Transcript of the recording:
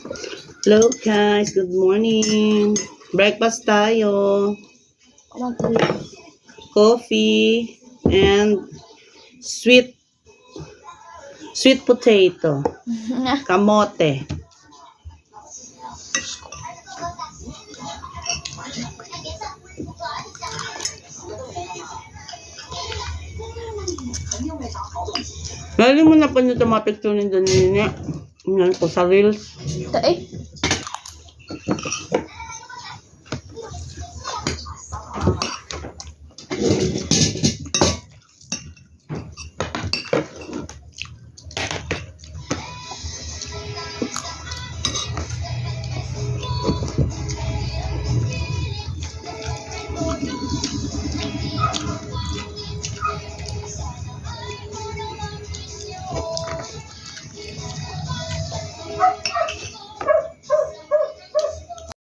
Hello guys, good morning. Breakfast tayo. Coffee and sweet potato. Kamote. Lali mo na pa nyo picture ni Danilo niya. Yan ko sa reels. Ito eh.